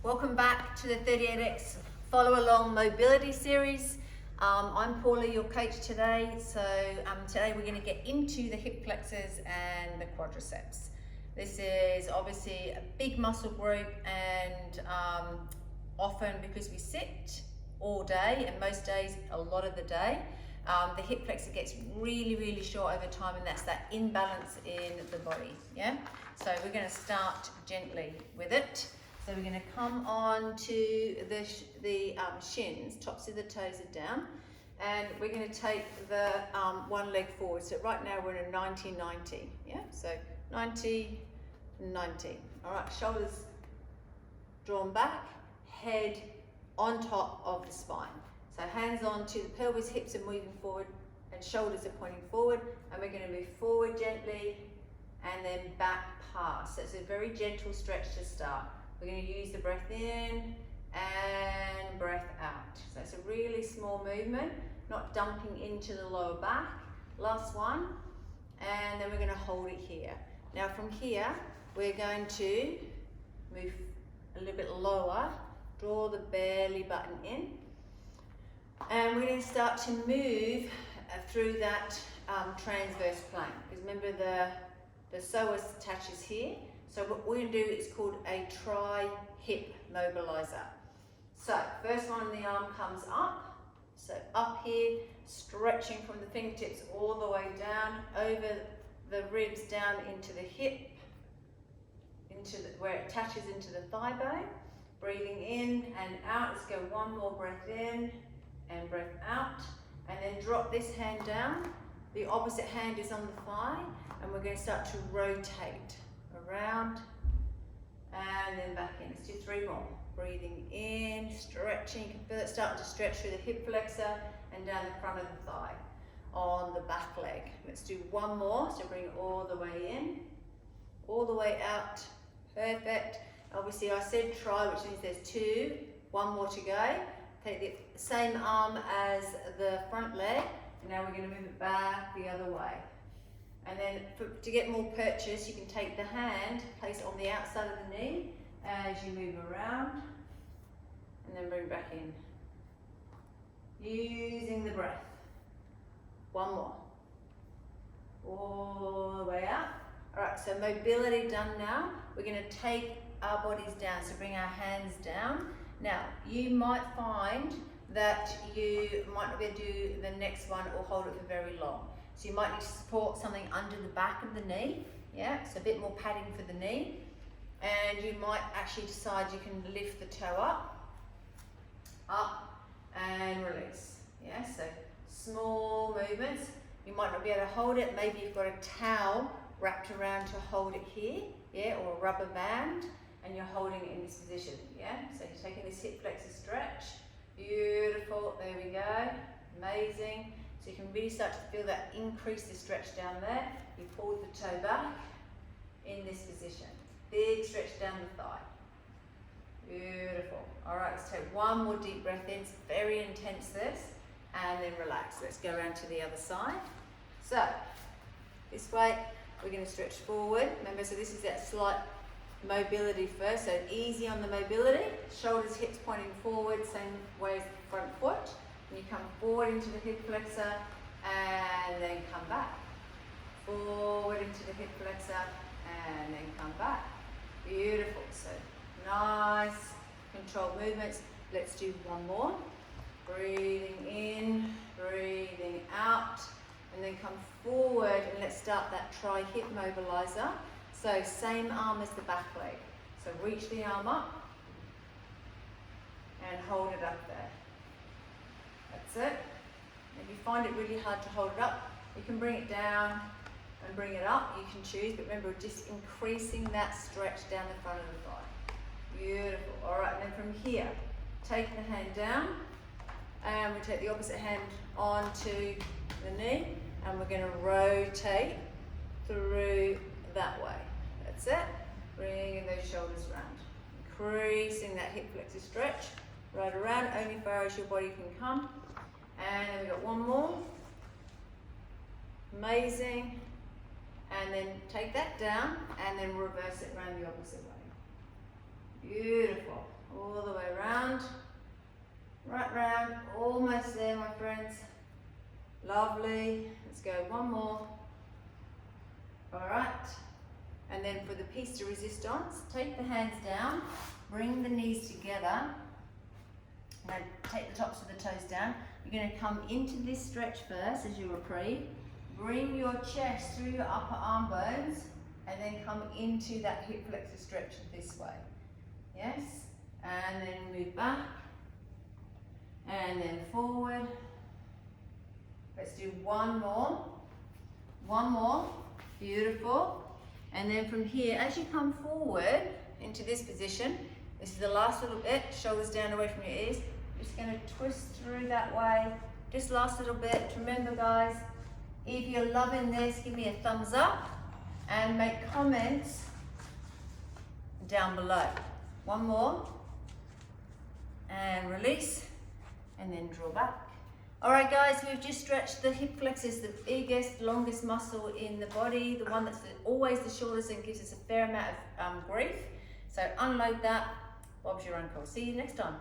Welcome back to the 38X Follow Along Mobility Series. I'm Paula, your coach today. So today we're going to get into the hip flexors and the quadriceps. This is obviously a big muscle group, and often because we sit all day, and most days, a lot of the day, the hip flexor gets really short over time, and that's that imbalance in the body. Yeah. So we're going to start gently with it. So we're going to come on to the shins, tops of the toes are down, and we're going to take the one leg forward. So right now we're in a 90-90, yeah? So 90-90. All right, shoulders drawn back, head on top of the spine. So hands on to the pelvis, hips are moving forward, and shoulders are pointing forward, and we're going to move forward gently, and then back past. So it's a very gentle stretch to start. We're going to use the breath in and breath out. So it's a really small movement, not dumping into the lower back. Last one, and then we're going to hold it here. Now from here, we're going to move a little bit lower, draw the belly button in, and we're going to start to move through that transverse plane. Because remember the psoas attaches here. So what we're going to do is called a tri-hip mobilizer. So first one, the arm comes up. So up here, stretching from the fingertips all the way down, over the ribs, down into the hip, where it attaches into the thigh bone. Breathing in and out. Let's go one more breath in and breath out. And then drop this hand down. The opposite hand is on the thigh, and we're going to start to rotate around and then back in. Let's do 3 more. Breathing in, stretching. You can feel it starting to stretch through the hip flexor and down the front of the thigh on the back leg. Let's do 1 more. So bring it all the way in, all the way out. Perfect. Obviously I said try, which means there's 2. 1 more to go. Take the same arm as the front leg, and now we're going to move it back the other way. And then to get more purchase, you can take the hand, place it on the outside of the knee as you move around, and then bring it back in. Using the breath. 1 more. All the way out. All right, so mobility done now. We're going to take our bodies down, so bring our hands down. Now, you might find that you might not be able to do the next one or hold it for very long. So you might need to support something under the back of the knee, yeah? So a bit more padding for the knee. And you might actually decide you can lift the toe up, and release, yeah? So small movements. You might not be able to hold it. Maybe you've got a towel wrapped around to hold it here, yeah? Or a rubber band, and you're holding it in this position, yeah? So you're taking this hip flexor stretch. Beautiful, there we go, amazing. So you can really start to feel that increase the stretch down there. You pull the toe back in this position. Big stretch down the thigh. Beautiful. All right, let's take 1 more deep breath in. It's very intense this. And then relax. Let's go around to the other side. So this way, we're going to stretch forward. Remember, so this is that slight mobility first. So easy on the mobility. Shoulders, hips pointing forward, same way as the front foot. And you come forward into the hip flexor and then come back. Forward into the hip flexor and then come back. Beautiful. So nice controlled movements. Let's do 1 more. Breathing in, breathing out, and then come forward, and let's start that tri-hip mobilizer. So same arm as the back leg. So reach the arm up and hold it up there. That's it. If you find it really hard to hold it up, you can bring it down and bring it up. You can choose, but remember, just increasing that stretch down the front of the thigh. Beautiful. All right, and then from here, take the hand down, and we take the opposite hand onto the knee, and we're going to rotate through that way. That's it. Bringing those shoulders around. Increasing that hip flexor stretch right around, only far as your body can come. And then we've got 1 more. Amazing. And then take that down and then reverse it around the opposite way. Beautiful. All the way around. Right round. Almost there, my friends. Lovely. Let's go one more. All right. And then for the piece de resistance, take the hands down, bring the knees together. Now take the tops of the toes down. You're going to come into this stretch first as you reprieve. Bring your chest through your upper arm bones and then come into that hip flexor stretch this way. Yes? And then move back. And then forward. Let's do one more. One more. Beautiful. And then from here, as you come forward into this position, this is the last little bit, shoulders down away from your ears. Just going to twist through that way. Just last little bit. Remember guys, if you're loving this, give me a thumbs up and make comments down below. One more. And release. And then draw back. All right guys, we've just stretched the hip flexors, the biggest, longest muscle in the body, the one that's always the shortest and gives us a fair amount of grief. So unload that. Bob's your uncle. See you next time.